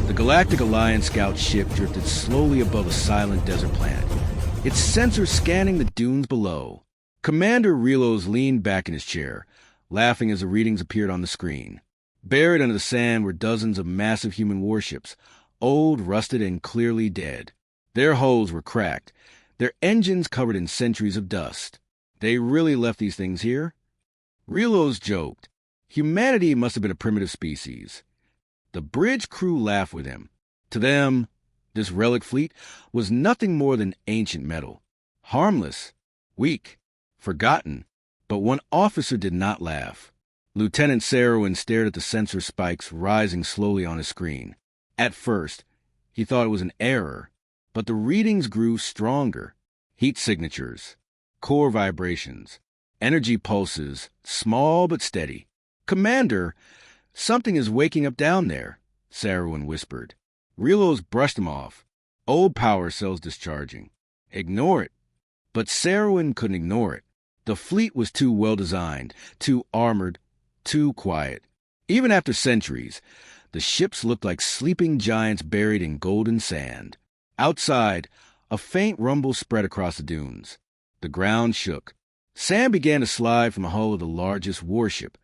The Galactic Alliance scout ship drifted slowly above a silent desert planet, its sensors scanning the dunes below. Commander Relos leaned back in his chair, laughing as the readings appeared on the screen. Buried under the sand were dozens of massive human warships, old, rusted, and clearly dead. Their hulls were cracked, their engines covered in centuries of dust. They really left these things here? Relos joked. Humanity must have been a primitive species. The bridge crew laughed with him. To them, this relic fleet was nothing more than ancient metal. Harmless, weak, forgotten. But one officer did not laugh. Lieutenant Sarowin stared at the sensor spikes rising slowly on his screen. At first, he thought it was an error, but the readings grew stronger. Heat signatures, core vibrations, energy pulses, small but steady. "Commander, something is waking up down there," Sarowin whispered. Relos brushed him off. "Old power cells discharging. Ignore it." But Sarowin couldn't ignore it. The fleet was too well-designed, too armored, too quiet. Even after centuries, the ships looked like sleeping giants buried in golden sand. Outside, a faint rumble spread across the dunes. The ground shook. Sand began to slide from the hull of the largest warship,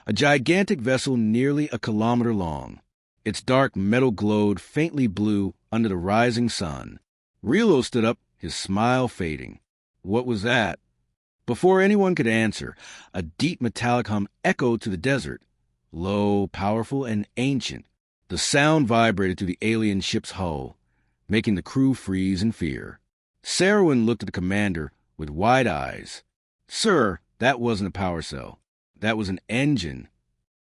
a gigantic vessel nearly a kilometer long. Its dark metal glowed faintly blue under the rising sun. Relo stood up, his smile fading. What was that? Before anyone could answer, a deep metallic hum echoed to the desert. Low, powerful, and ancient. The sound vibrated through the alien ship's hull, making the crew freeze in fear. Sarowin looked at the commander with wide eyes. "Sir, that wasn't a power cell. That was an engine."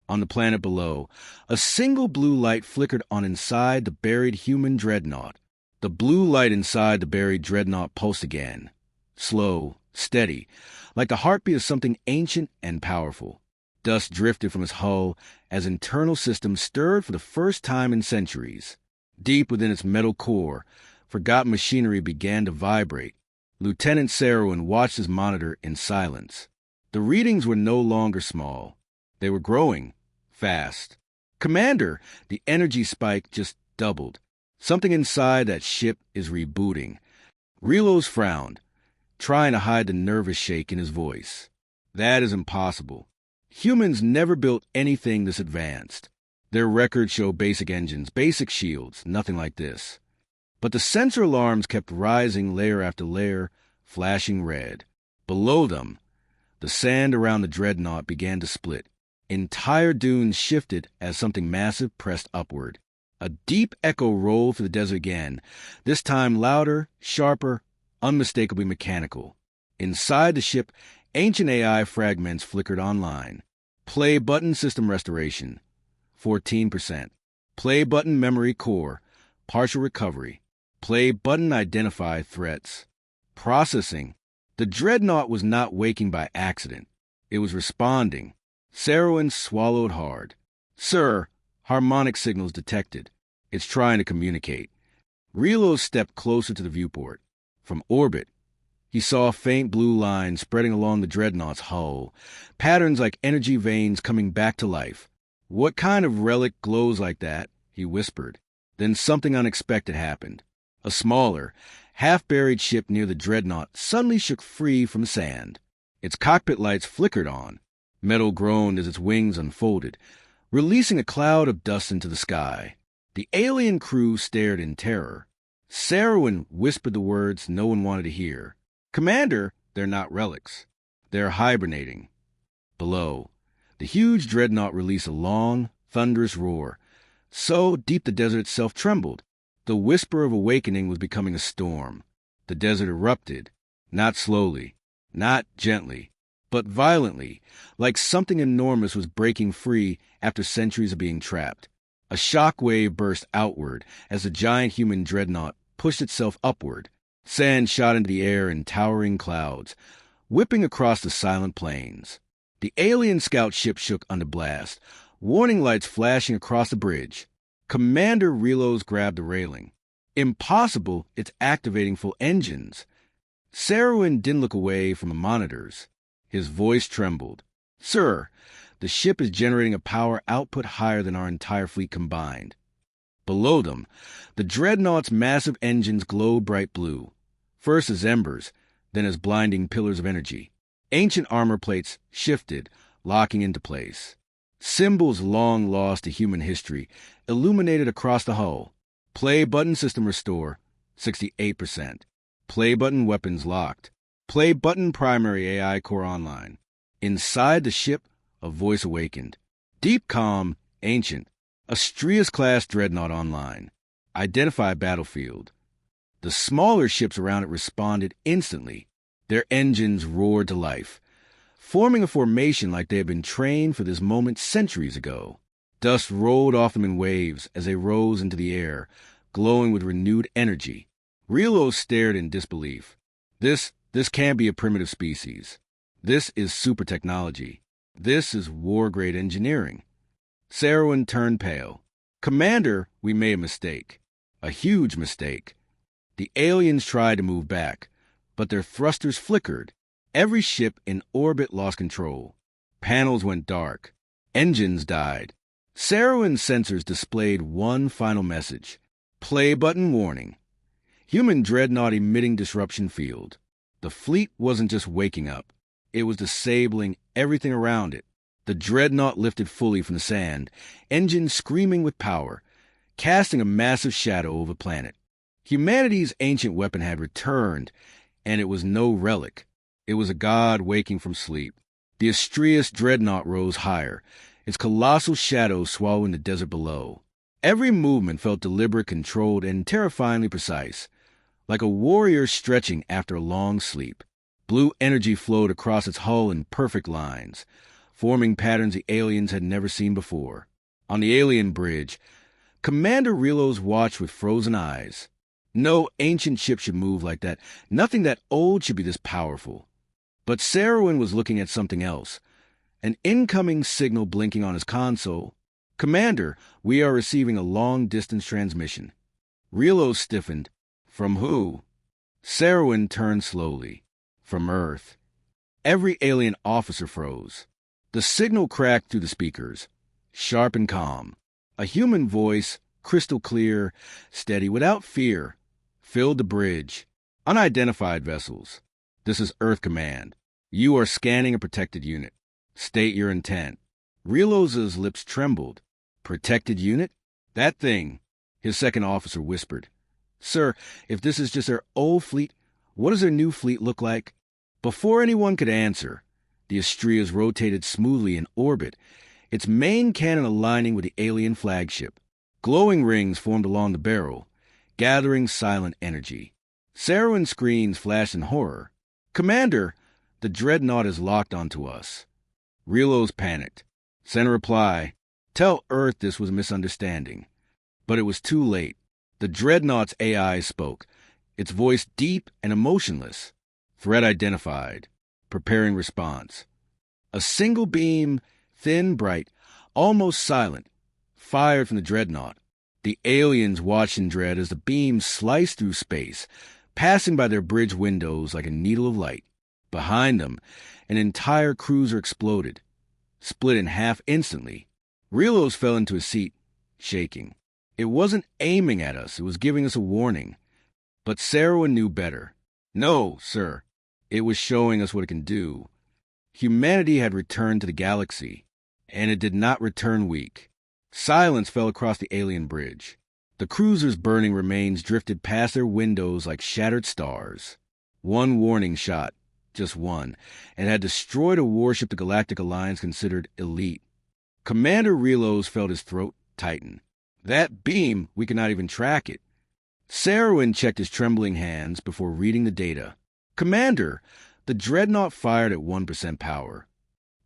On the planet below, a single blue light flickered on inside the buried human dreadnought. The blue light inside the buried dreadnought pulsed again. Slow, steady, like the heartbeat of something ancient and powerful. Dust drifted from his hull as internal systems stirred for the first time in centuries. Deep within its metal core, forgotten machinery began to vibrate. Lieutenant Sarowin watched his monitor in silence. The readings were no longer small. They were growing, fast. "Commander, the energy spike just doubled. Something inside that ship is rebooting." Relos frowned, trying to hide the nervous shake in his voice. "That is impossible. Humans never built anything this advanced. Their records show basic engines, basic shields, nothing like this." But the sensor alarms kept rising layer after layer, flashing red. Below them, the sand around the dreadnought began to split. Entire dunes shifted as something massive pressed upward. A deep echo rolled through the desert again, this time louder, sharper, unmistakably mechanical. Inside the ship, ancient AI fragments flickered online. Play button system restoration, 14%. Play button memory core, partial recovery. Play button identify threats. Processing. The dreadnought was not waking by accident. It was responding. Sarowin swallowed hard. "Sir, harmonic signals detected. It's trying to communicate." Relo stepped closer to the viewport. From orbit, he saw a faint blue line spreading along the dreadnought's hull, patterns like energy veins coming back to life. "What kind of relic glows like that?" he whispered. Then something unexpected happened. A smaller, half-buried ship near the dreadnought suddenly shook free from sand. Its cockpit lights flickered on. Metal groaned as its wings unfolded, releasing a cloud of dust into the sky. The alien crew stared in terror. Sarowin whispered the words no one wanted to hear. "Commander, they're not relics. They're hibernating." Below, the huge dreadnought released a long, thunderous roar. So deep the desert itself trembled. The whisper of awakening was becoming a storm. The desert erupted, not slowly, not gently, but violently, like something enormous was breaking free after centuries of being trapped. A shock wave burst outward as the giant human dreadnought pushed itself upward. Sand shot into the air in towering clouds, whipping across the silent plains. The alien scout ship shook under blast, warning lights flashing across the bridge. Commander Relos grabbed the railing. "Impossible, it's activating full engines." Sarowin didn't look away from the monitors. His voice trembled. "Sir, the ship is generating a power output higher than our entire fleet combined." Below them, the dreadnought's massive engines glowed bright blue, first as embers, then as blinding pillars of energy. Ancient armor plates shifted, locking into place. Symbols long lost to human history illuminated across the hull. Play button system restore, 68%. Play button weapons locked. Play button primary AI core online. Inside the ship, a voice awakened. Deep calm, ancient. Astrius-class dreadnought online. Identify battlefield. The smaller ships around it responded instantly. Their engines roared to life, forming a formation like they had been trained for this moment centuries ago. Dust rolled off them in waves as they rose into the air, glowing with renewed energy. Relo stared in disbelief. This can't be a primitive species. This is super technology. This is war-grade engineering. Sarowin turned pale. Commander, we made a mistake. A huge mistake. The aliens tried to move back, but their thrusters flickered. Every ship in orbit lost control. Panels went dark. Engines died. Sarowin's sensors displayed one final message. Play button warning. Human dreadnought emitting disruption field. The fleet wasn't just waking up. It was disabling everything around it. The dreadnought lifted fully from the sand, engines screaming with power, casting a massive shadow over the planet. Humanity's ancient weapon had returned, and it was no relic. It was a god waking from sleep. The Astrius dreadnought rose higher, its colossal shadow swallowing the desert below. Every movement felt deliberate, controlled, and terrifyingly precise, like a warrior stretching after a long sleep. Blue energy flowed across its hull in perfect lines, forming patterns the aliens had never seen before. On the alien bridge, Commander Relos watched with frozen eyes. No ancient ship should move like that. Nothing that old should be this powerful. But Sarowin was looking at something else. An incoming signal blinking on his console. Commander, we are receiving a long-distance transmission. Relos stiffened. From who? Sarowin turned slowly. From Earth. Every alien officer froze. The signal cracked through the speakers, sharp and calm. A human voice, crystal clear, steady, without fear, filled the bridge. Unidentified vessels. This is Earth Command. You are scanning a protected unit. State your intent. Relos's lips trembled. Protected unit? That thing, his second officer whispered. Sir, if this is just their old fleet, what does their new fleet look like? Before anyone could answer, the Astrias rotated smoothly in orbit, its main cannon aligning with the alien flagship. Glowing rings formed along the barrel, gathering silent energy. Sarowin's screens flashed in horror. Commander, the dreadnought is locked onto us. Relos panicked. Sent a reply. Tell Earth this was a misunderstanding. But it was too late. The dreadnought's AI spoke, its voice deep and emotionless. Threat identified. Preparing response. A single beam, thin, bright, almost silent, fired from the dreadnought. The aliens watched in dread as the beam sliced through space, passing by their bridge windows like a needle of light. Behind them, an entire cruiser exploded, split in half instantly. Relos fell into his seat, shaking. It wasn't aiming at us, it was giving us a warning. But Sarowin knew better. No, sir. It was showing us what it can do. Humanity had returned to the galaxy, and it did not return weak. Silence fell across the alien bridge. The cruiser's burning remains drifted past their windows like shattered stars. One warning shot, just one, and had destroyed a warship the Galactic Alliance considered elite. Commander Relos felt his throat tighten. That beam, we could not even track it. Sarowin checked his trembling hands before reading the data. Commander, the dreadnought fired at 1% power.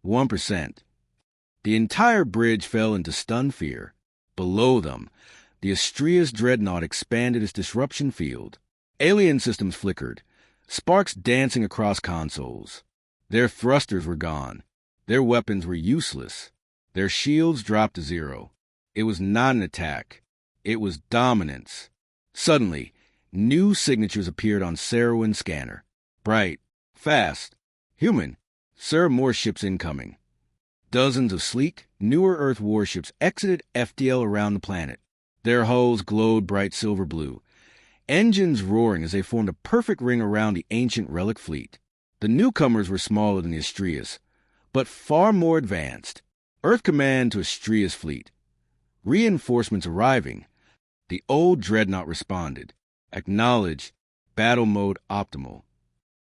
1%. The entire bridge fell into stunned fear. Below them, the Astrius dreadnought expanded its disruption field. Alien systems flickered, sparks dancing across consoles. Their thrusters were gone. Their weapons were useless. Their shields dropped to zero. It was not an attack. It was dominance. Suddenly, new signatures appeared on Sarowin's scanner. Bright. Fast. Human. Sir, more ships incoming. Dozens of sleek, newer Earth warships exited FTL around the planet. Their hulls glowed bright silver blue, engines roaring as they formed a perfect ring around the ancient Relic fleet. The newcomers were smaller than the Astrias, but far more advanced. Earth command to Astria's fleet. Reinforcements arriving. The old dreadnought responded. Acknowledge. Battle mode optimal.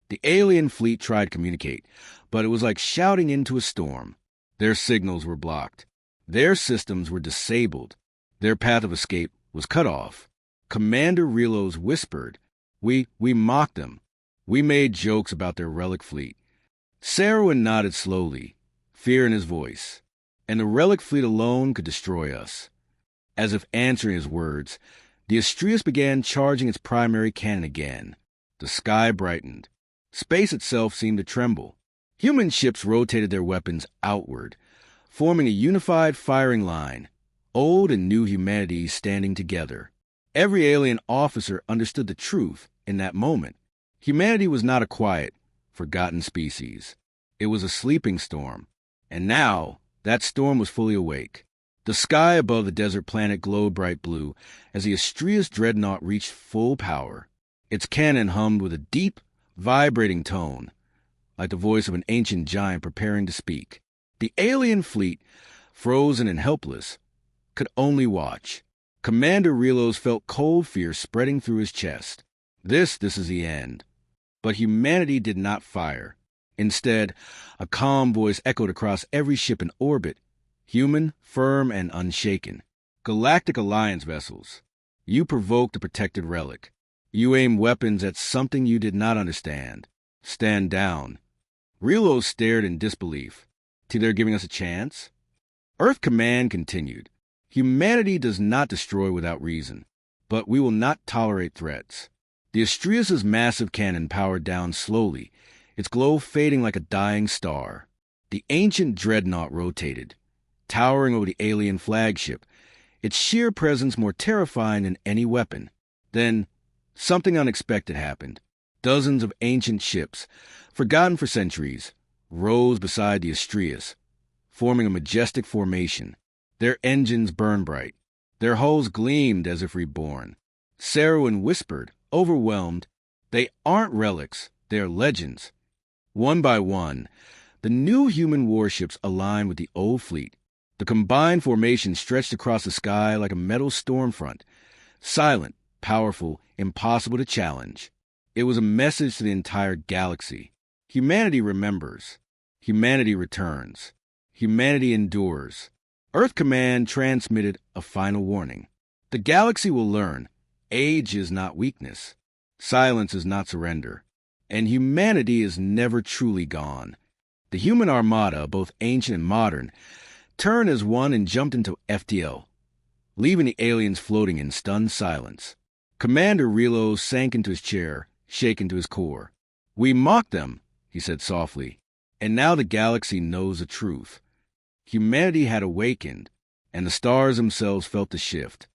The alien fleet tried to communicate, but it was like shouting into a storm. Their signals were blocked. Their systems were disabled. Their path of escape was cut off. Commander Relos whispered, We mocked them. We made jokes about their Relic fleet. Sarwin nodded slowly, fear in his voice. And the Relic fleet alone could destroy us. As if answering his words, the Astrias began charging its primary cannon again. The sky brightened. Space itself seemed to tremble. Human ships rotated their weapons outward, forming a unified firing line, old and new humanity standing together. Every alien officer understood the truth in that moment. Humanity was not a quiet, forgotten species. It was a sleeping storm, and now that storm was fully awake. The sky above the desert planet glowed bright blue as the Astrias dreadnought reached full power. Its cannon hummed with a deep, vibrating tone, like the voice of an ancient giant preparing to speak. The alien fleet, frozen and helpless, could only watch. Commander Relos felt cold fear spreading through his chest. This is the end. But humanity did not fire. Instead, a calm voice echoed across every ship in orbit, human, firm, and unshaken. Galactic Alliance vessels. You provoked the protected Relic. You aimed weapons at something you did not understand. Stand down. Relos stared in disbelief. They're giving us a chance? Earth Command continued. Humanity does not destroy without reason, but we will not tolerate threats. The Astrias' massive cannon powered down slowly, its glow fading like a dying star. The ancient dreadnought rotated, towering over the alien flagship, its sheer presence more terrifying than any weapon. Then, something unexpected happened. Dozens of ancient ships, forgotten for centuries, rose beside the Astrias, forming a majestic formation. Their engines burned bright. Their hulls gleamed as if reborn. Sarwin whispered, overwhelmed, They aren't relics, they're legends. One by one, the new human warships aligned with the old fleet. The combined formation stretched across the sky like a metal stormfront, silent, powerful, impossible to challenge. It was a message to the entire galaxy. Humanity remembers. Humanity returns. Humanity endures. Earth Command transmitted a final warning. The galaxy will learn. Age is not weakness. Silence is not surrender. And humanity is never truly gone. The human armada, both ancient and modern, turned as one and jumped into FTL, leaving the aliens floating in stunned silence. Commander Relos sank into his chair, shaken to his core. We mocked them, he said softly, and now the galaxy knows the truth. Humanity had awakened, and the stars themselves felt the shift.